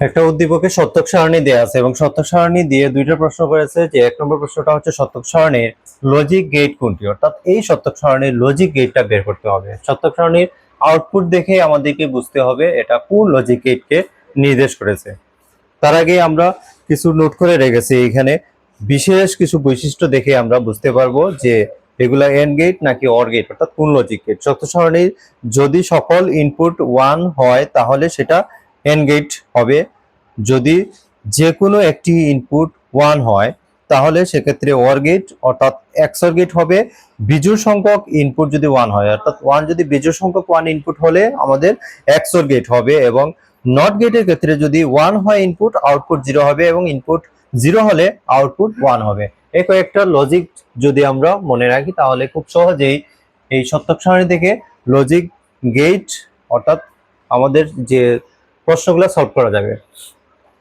একটা উদ্দীপকে সত্যক সারণী দেয়া আছে এবং সত্যক সারণী দিয়ে দুইটা প্রশ্ন করেছে। যে এক নম্বর প্রশ্নটা হচ্ছে সত্যক সারণীর লজিক গেট কোনটি, অর্থাৎ এই সত্যক সারণীর লজিক গেটটা বের করতে হবে। সত্যক সারণীর আউটপুট দেখে আমাদেরকে বুঝতে হবে এটা কোন লজিক গেটকে নির্দেশ করেছে। তার আগে আমরা কিছু নোট করে রেখেছি, এখানে বিশেষ কিছু বৈশিষ্ট্য দেখে আমরা বুঝতে পারবো যে এগুলা এন্ড গেট নাকি অর গেট, অর্থাৎ কোন লজিক গেট। সত্যক সারণীর যদি সকল ইনপুট 1 হয় তাহলে সেটা এন্ড গেট হবে। যদি যে কোনো একটি ইনপুট 1 হয় তাহলে সেক্ষেত্রে অর গেট অর্থাৎ এক্সঅর গেট হবে। বিজোড় সংখ্যক ইনপুট যদি 1 হয়, অর্থাৎ 1 যদি বিজোড় সংখ্যক 1 ইনপুট হলে আমাদের এক্সঅর গেট হবে। এবং নট গেটের ক্ষেত্রে যদি 1 হয় ইনপুট, আউটপুট 0 হবে, এবং ইনপুট 0 হলে আউটপুট 1 হবে। এই কয়েকটা লজিক যদি আমরা মনে রাখি তাহলে খুব সহজেই এই সত্যক সারণী থেকে লজিক গেট অর্থাৎ আমাদের যে প্রশ্নগুলো সলভ করা যাবে।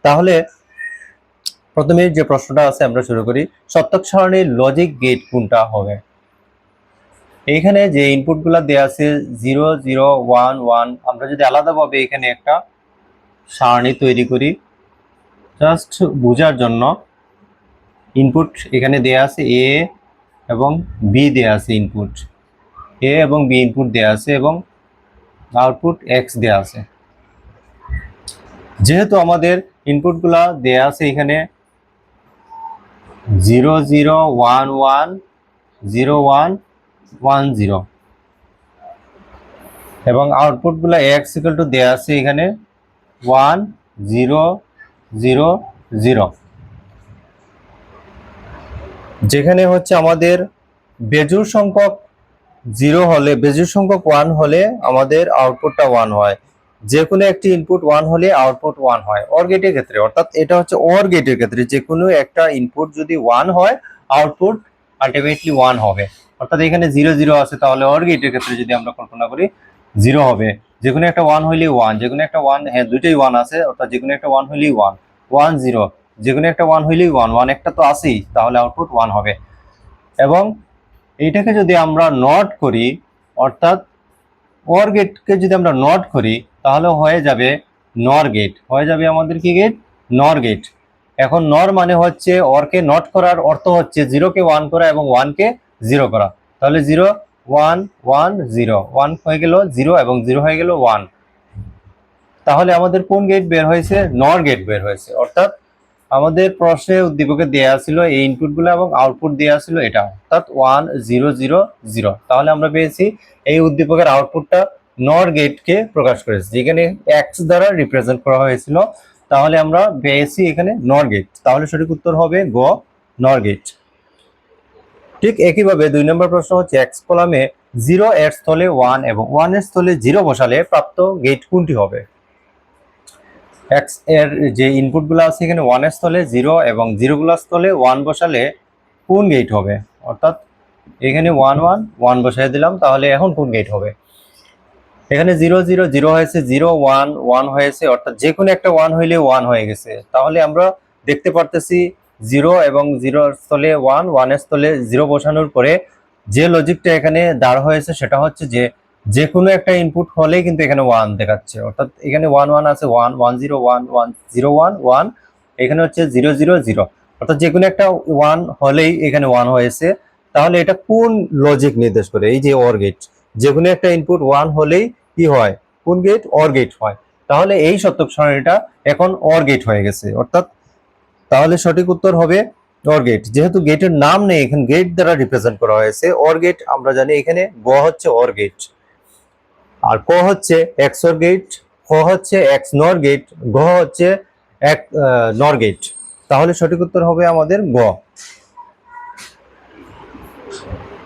তাহলে প্রথমে যে প্রশ্নটা আছে আমরা শুরু করি। সত্যক সারণীর লজিক গেট কোনটা হবে? এইখানে যে ইনপুটগুলো দেয়া আছে 0 0 1 1, আমরা যদি আলাদাভাবে এখানে একটা সারণী তৈরি করি জাস্ট বোঝার জন্য। ইনপুট এখানে দেয়া আছে এ এবং বি দেয়া আছে, ইনপুট এ এবং বি ইনপুট দেয়া আছে এবং আউটপুট এক্স দেয়া আছে। যেহেতু আমাদের ইনপুটগুলা দেয়া আছে এখানে 0 0 1 1 0 1 1 0 এবং আউটপুটগুলা এক্স ইকুয়াল টু দেয়া আছে এখানে 1 0 0 0, যেখানে হচ্ছে আমাদের বেজোড় সংখ্যক 0 হলে, বেজোড় সংখ্যক 1 হলে আমাদের আউটপুটটা 1 হয়। যে কোনো একটি ইনপুট 1 হলে আউটপুট 1 হয় অর গেটের ক্ষেত্রে। অর্থাৎ এটা হচ্ছে অর গেটের ক্ষেত্রে যে কোনো একটা ইনপুট যদি 1 হয় আউটপুট আলটিমেটলি 1 হবে। অর্থাৎ এখানে 0 0 আছে, তাহলে অর গেটের ক্ষেত্রে যদি আমরা কল্পনা করি 0 হবে। যে কোনো একটা 1 হইলেই 1, যে কোনো একটা 1, হ্যাঁ দুইটাই 1 আছে, অর্থাৎ যে কোনো একটা 1 হইলেই 1 1 0, যে কোনো একটা 1 হইলেই 1 1 একটা তো আছেই, তাহলে আউটপুট 1 হবে। এবং এইটাকে যদি আমরা নট করি, অর্থাৎ অর গেটকে যদি আমরা নট করি তাহলে হয়ে যাবে নর গেট, হয়ে যাবে আমাদের কি গেট? নর গেট। এখন নর মানে হচ্ছে অরকে নট করার অর্থ হচ্ছে 0 কে 1 করা এবং 1 কে 0 করা। তাহলে 0 1 1 0, 1 হয়ে গেল 0 এবং 0 হয়ে গেল 1। তাহলে আমাদের কোন গেট বের হয়েছে? নর গেট বের হয়েছে। অর্থাৎ আমাদের প্রশ্নে উদ্দীপকে দেয়া ছিল এই ইনপুটগুলো এবং আউটপুট দেয়া ছিল এটা, অর্থাৎ 1 0 0 0। তাহলে আমরা পেয়েছি এই উদ্দীপকের আউটপুটটা নর গেটকে প্রকাশ করেছে, যেখানে এক্স দ্বারা রিপ্রেজেন্ট করা হয়েছিল। তাহলে আমরা পেয়েছি এখানে নর গেট। তাহলে সঠিক উত্তর হবে গ, নর গেট। ঠিক একইভাবে 2 নম্বর প্রশ্ন হচ্ছে এক্স কলামে 0 এর স্থলে 1 এবং 1 এর স্থলে 0 বসালে প্রাপ্ত গেট কোনটি হবে? এক্স এর যে ইনপুটগুলো আছে এখানে 1 এর স্থলে 0 এবং 0 গুলোর স্থলে 1 বসালে কোন গেট হবে? অর্থাৎ এখানে 1 1 1 বসাই দিলাম, তাহলে এখন কোন গেট হবে? এখানে 0 0 0 হয়েছে, 0 1 1 হয়েছে, অর্থাৎ যে কোনো একটা 1 হইলে 1 হয়ে গেছে। তাহলে আমরা দেখতে পারতেছি 0 এবং 0 এর স্থলে 1 1 এর স্থলে 0 বসানোর পরে যে লজিকটা এখানে দাঁড় হয়েছে সেটা হচ্ছে যে যে কোনো একটা ইনপুট হলেই কিন্তু এখানে 1 দেখাচ্ছে। অর্থাৎ এখানে 1 1 আছে, 1 1 0 1 1 0 1 1, এখানে হচ্ছে 0 0 0, অর্থাৎ যে কোনো একটা 1 হলেই এখানে 1 হয়েছে। তাহলে এটা কোন লজিক নির্দেশ করে? এই যে অর গেট, যে কোনো একটা ইনপুট 1 হলেই কি হয়? কোন গেট? অর গেট হয়। তাহলে এই সত্যক সারণীটা এখন অর গেট হয়ে গেছে। অর্থাৎ তাহলে সঠিক উত্তর হবে অর গেট। যেহেতু গেটের নাম নেই, এখানে গেট দ্বারা রিপ্রেজেন্ট করা হয়েছে। অর গেট আমরা জানি এখানে গ হচ্ছে অর গেট, আর ক হচ্ছে এক্স অর গেট, খ হচ্ছে এক্স নর গেট, গ হচ্ছে এক নর গেট। তাহলে সঠিক উত্তর হবে আমাদের গ।